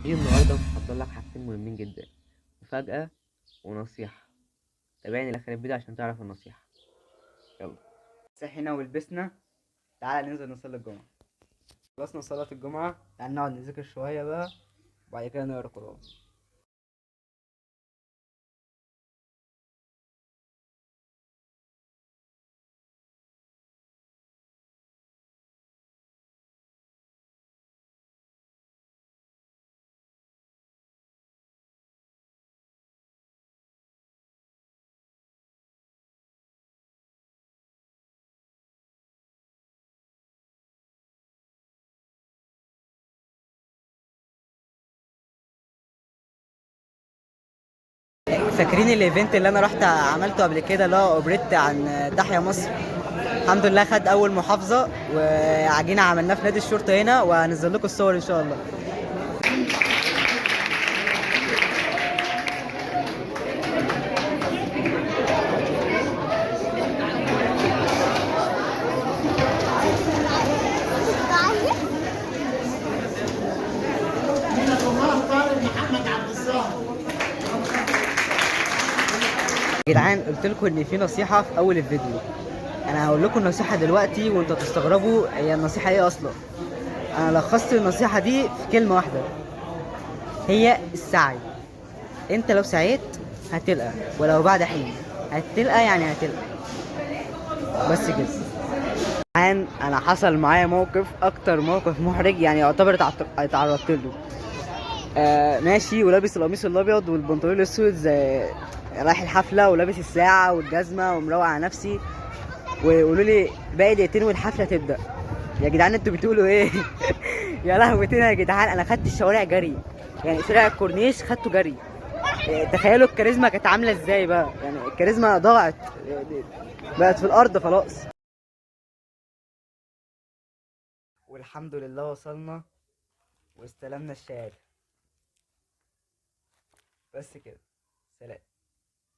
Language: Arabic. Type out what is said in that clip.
في النهارده محضر لك حاجتين مهمين جدا: مفاجأة ونصيحة. تابعني لاخر الفيديو عشان تعرف النصيحة. يلا. صحينا ولبسنا. تعالى ننزل نصلي الجمعة. خلصنا صلاة الجمعة، تعالى نقعد نذاكر شوية بقى وبعد كده نقرا قرآن. فاكرين الايفنت اللي انا رحت عملته قبل كده اللي هو اوبريت عن تحيا مصر؟ الحمد لله خد اول محافظة وعجينا عملناه في نادي الشرطة هنا، وهنزل لكم الصور ان شاء الله. يا جدعان قلت لكم ان في نصيحة في اول الفيديو. انا هقول لكم النصيحة دلوقتي وانتوا تستغربوا هي النصيحة ايه اصلا. انا لخصت النصيحة دي في كلمة واحدة، هي السعي. انت لو سعيت هتلقى، ولو بعد حين هتلقى، يعني هتلقى. بس كده. انا حصل معايا موقف، اكتر موقف محرج يعني يعتبر اتعرضت له. ماشي ولابس القميص الابيض والبنطلون الاسود زي رايح الحفله، ولابس الساعه والجزمه ومروق على نفسي، ويقولوا لي باقي دقيقتين والحفله تبدا. يا جدعان انتوا بتقولوا ايه؟ يا لهوتين يا جدعان، انا خدت الشوارع جري، يعني شارع الكورنيش خدته جري. تخيلوا الكاريزما كانت عامله ازاي بقى، يعني الكاريزما ضاعت، بقت في الارض خلاص. والحمد لله وصلنا واستلمنا الشهاده. بس كده. سلام.